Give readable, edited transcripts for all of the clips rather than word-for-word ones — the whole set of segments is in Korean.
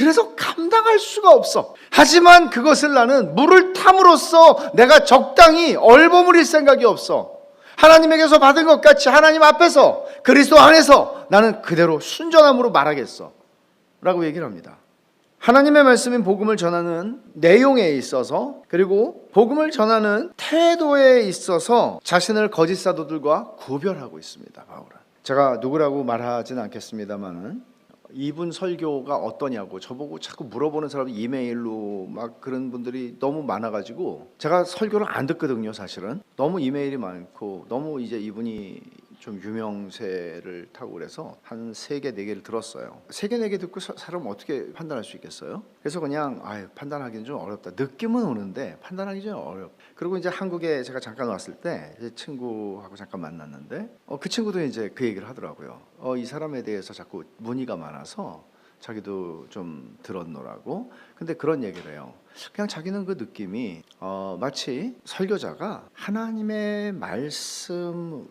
그래서 감당할 수가 없어. 하지만 그것을 나는 물을 탐으로써 내가 적당히 얼버무릴 생각이 없어. 하나님에게서 받은 것 같이 하나님 앞에서 그리스도 안에서 나는 그대로 순전함으로 말하겠어 라고 얘기를 합니다. 하나님의 말씀인 복음을 전하는 내용에 있어서, 그리고 복음을 전하는 태도에 있어서 자신을 거짓 사도들과 구별하고 있습니다. 바울은. 제가 누구라고 말하지는 않겠습니다만은 이분 설교가 어떠냐고 저보고 자꾸 물어보는 사람이 이메일로 막 그런 분들이 너무 많아가지고 제가 설교를 안 듣거든요. 사실은 너무 이메일이 많고 너무 이제 이분이 좀 유명세를 타고 그래서 한 3개, 4개를 들었어요. 3개, 4개 듣고 사람 어떻게 판단할 수 있겠어요? 그래서 그냥 판단하기는 좀 어렵다. 느낌은 오는데 판단하기 좀 어렵. 그리고 이제 한국에 제가 잠깐 왔을 때 제 친구하고 잠깐 만났는데 그 친구도 이제 그 얘기를 하더라고요. 이 사람에 대해서 자꾸 문의가 많아서 자기도 좀 들었노라고. 근데 그런 얘기를 해요. 그냥 자기는 그 느낌이 마치 설교자가 하나님의 말씀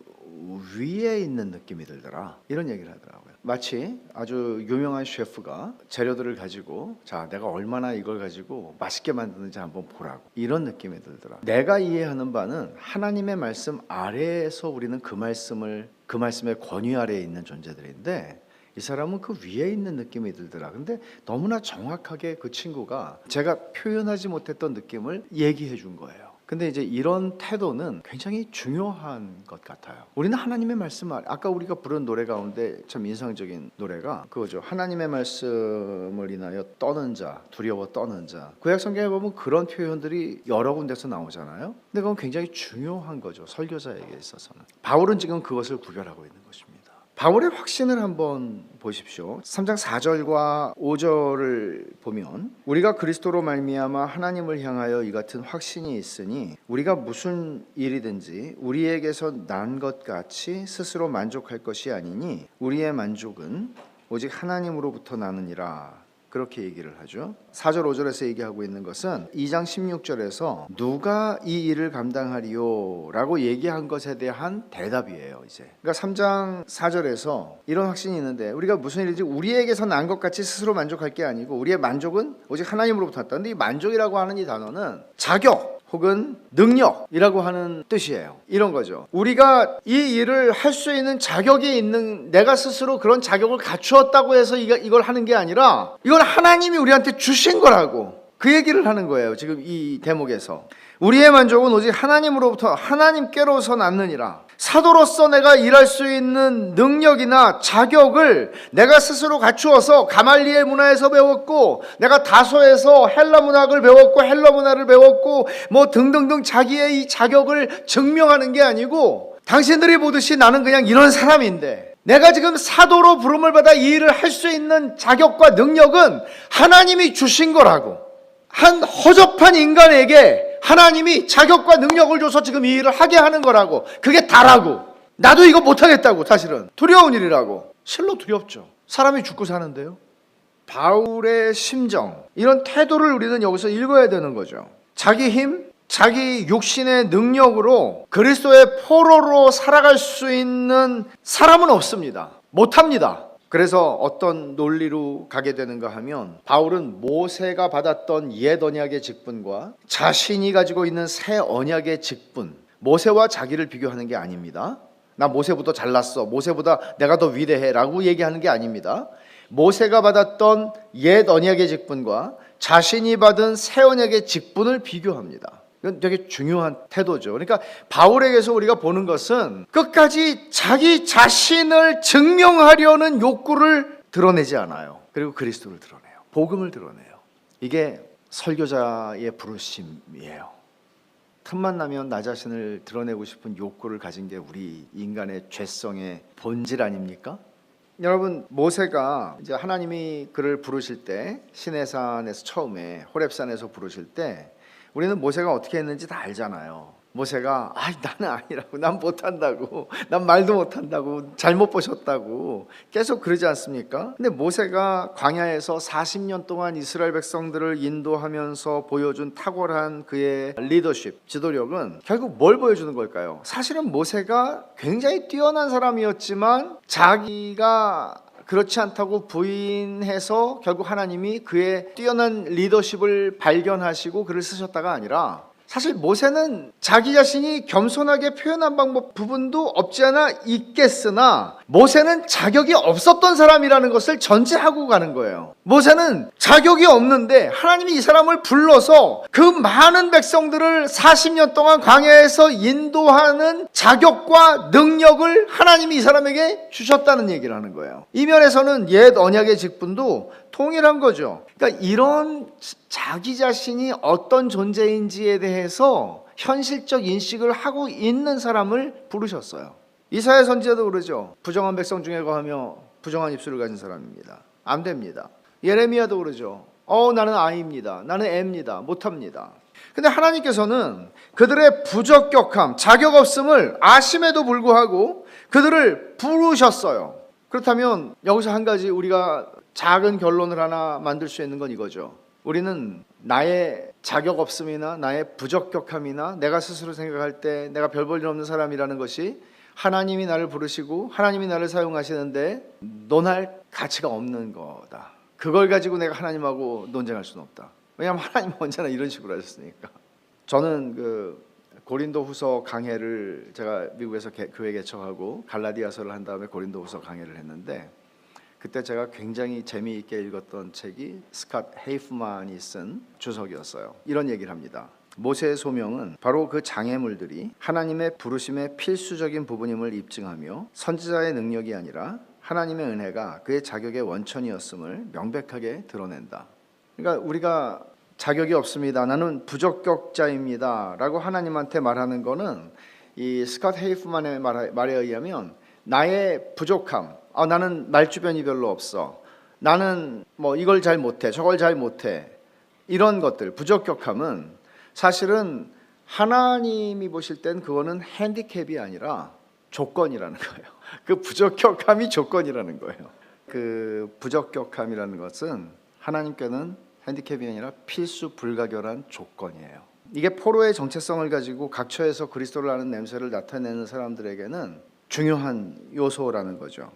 위에 있는 느낌이 들더라, 이런 얘기를 하더라고요. 마치 아주 유명한 셰프가 재료들을 가지고 자 내가 얼마나 이걸 가지고 맛있게 만드는지 한번 보라고, 이런 느낌이 들더라. 내가 이해하는 바는 하나님의 말씀 아래에서 우리는 그 말씀의 권위 아래에 있는 존재들인데 이 사람은 그 위에 있는 느낌이 들더라. 근데 너무나 정확하게 그 친구가 제가 표현하지 못했던 느낌을 얘기해 준 거예요. 근데 이제 이런 태도는 굉장히 중요한 것 같아요. 우리는 하나님의 말씀, 아까 우리가 부른 노래 가운데 참 인상적인 노래가 그거죠. 하나님의 말씀을 인하여 떠는 자, 두려워 떠는 자. 구약 성경에 보면 그런 표현들이 여러 군데서 나오잖아요. 근데 그건 굉장히 중요한 거죠. 설교자에게 있어서는. 바울은 지금 그것을 구별하고 있는 것입니다. 바울의 확신을 한번 보십시오. 3장 4절과 5절을 보면 우리가 그리스도로 말미암아 하나님을 향하여 이 같은 확신이 있으니 우리가 무슨 일이든지 우리에게서 난 것 같이 스스로 만족할 것이 아니니 우리의 만족은 오직 하나님으로부터 나느니라. 그렇게 얘기를 하죠. 4절 5절에서 얘기하고 있는 것은 2장 16절에서 누가 이 일을 감당하리요 라고 얘기한 것에 대한 대답이에요. 이제 그러니까 3장 4절에서 이런 확신이 있는데 우리가 무슨 일인지 우리에게서 난 것 같이 스스로 만족할 게 아니고 우리의 만족은 오직 하나님으로부터 왔다. 근데 이 만족이라고 하는 이 단어는 자격 혹은 능력이라고 하는 뜻이에요. 이런 거죠. 우리가 이 일을 할 수 있는 자격이 있는, 내가 스스로 그런 자격을 갖추었다고 해서 이걸 하는 게 아니라 이건 하나님이 우리한테 주신 거라고, 그 얘기를 하는 거예요. 지금 이 대목에서 우리의 만족은 오직 하나님으로부터 하나님께로서 낳느니라. 사도로서 내가 일할 수 있는 능력이나 자격을 내가 스스로 갖추어서 가말리엘 문화에서 배웠고, 내가 다소에서 헬라 문학을 배웠고 헬라 문화를 배웠고 뭐 등등등 자기의 이 자격을 증명하는 게 아니고, 당신들이 보듯이 나는 그냥 이런 사람인데 내가 지금 사도로 부름을 받아 이 일을 할 수 있는 자격과 능력은 하나님이 주신 거라고. 한 허접한 인간에게 하나님이 자격과 능력을 줘서 지금 이 일을 하게 하는 거라고. 그게 다라고. 나도 이거 못하겠다고. 사실은 두려운 일이라고. 실로 두렵죠. 사람이 죽고 사는데요. 바울의 심정, 이런 태도를 우리는 여기서 읽어야 되는 거죠. 자기 힘, 자기 육신의 능력으로 그리스도의 포로로 살아갈 수 있는 사람은 없습니다. 못합니다. 그래서 어떤 논리로 가게 되는가 하면 바울은 모세가 받았던 옛 언약의 직분과 자신이 가지고 있는 새 언약의 직분, 모세와 자기를 비교하는 게 아닙니다. 나 모세보다 잘났어, 모세보다 내가 더 위대해 라고 얘기하는 게 아닙니다. 모세가 받았던 옛 언약의 직분과 자신이 받은 새 언약의 직분을 비교합니다. 이건 되게 중요한 태도죠. 그러니까 바울에게서 우리가 보는 것은 끝까지 자기 자신을 증명하려는 욕구를 드러내지 않아요. 그리고 그리스도를 드러내요. 복음을 드러내요. 이게 설교자의 부르심이에요. 틈만 나면 나 자신을 드러내고 싶은 욕구를 가진 게 우리 인간의 죄성의 본질 아닙니까? 여러분, 모세가 이제 하나님이 그를 부르실 때, 시내산에서 처음에 호렙산에서 부르실 때 우리는 모세가 어떻게 했는지 다 알잖아요. 모세가 나는 아니라고, 난 못한다고, 난 말도 못한다고, 잘못 보셨다고 계속 그러지 않습니까? 근데 모세가 광야에서 40년 동안 이스라엘 백성들을 인도하면서 보여준 탁월한 그의 리더십, 지도력은 결국 뭘 보여주는 걸까요? 사실은 모세가 굉장히 뛰어난 사람이었지만 자기가 그렇지 않다고 부인해서 결국 하나님이 그의 뛰어난 리더십을 발견하시고 그를 쓰셨다가 아니라, 사실 모세는 자기 자신이 겸손하게 표현한 부분도 없지 않아 있겠으나 모세는 자격이 없었던 사람이라는 것을 전제하고 가는 거예요. 모세는 자격이 없는데 하나님이 이 사람을 불러서 그 많은 백성들을 40년 동안 광야에서 인도하는 자격과 능력을 하나님이 이 사람에게 주셨다는 얘기를 하는 거예요. 이 면에서는 옛 언약의 직분도 동일한 거죠. 그러니까 이런 자기 자신이 어떤 존재인지에 대해서 현실적 인식을 하고 있는 사람을 부르셨어요. 이사야 선지자도 그러죠. 부정한 백성 중에 거하며 부정한 입술을 가진 사람입니다. 안 됩니다. 예레미야도 그러죠. 나는 아이입니다. 나는 애입니다. 못합니다. 근데 하나님께서는 그들의 부적격함, 자격 없음을 아심에도 불구하고 그들을 부르셨어요. 그렇다면 여기서 한 가지 우리가 작은 결론을 하나 만들 수 있는 건 이거죠. 우리는 나의 자격 없음이나 나의 부적격함이나 내가 스스로 생각할 때 내가 별 볼 일 없는 사람이라는 것이 하나님이 나를 부르시고 하나님이 나를 사용하시는데 논할 가치가 없는 거다. 그걸 가지고 내가 하나님하고 논쟁할 수는 없다. 왜냐하면 하나님은 언제나 이런 식으로 하셨으니까. 저는 고린도후서 강해를 제가 미국에서 교회 개척하고 갈라디아서를 한 다음에 고린도후서 강해를 했는데, 그때 제가 굉장히 재미있게 읽었던 책이 스캇 헤이프만이 쓴 주석이었어요. 이런 얘기를 합니다. 모세의 소명은 바로 그 장애물들이 하나님의 부르심의 필수적인 부분임을 입증하며 선지자의 능력이 아니라 하나님의 은혜가 그의 자격의 원천이었음을 명백하게 드러낸다. 그러니까 우리가 자격이 없습니다, 나는 부적격자입니다 라고 하나님한테 말하는 거는 이 스캇 헤이프만의 말에 의하면 나의 부족함, 나는 말주변이 별로 없어, 나는 이걸 잘 못해, 저걸 잘 못해, 이런 것들, 부적격함은 사실은 하나님이 보실 땐 그거는 핸디캡이 아니라 조건이라는 거예요. 그 부적격함이 조건이라는 거예요. 그 부적격함이라는 것은 하나님께는 핸디캡이 아니라 필수 불가결한 조건이에요. 이게 포로의 정체성을 가지고 각처에서 그리스도를 아는 냄새를 나타내는 사람들에게는 중요한 요소라는 거죠.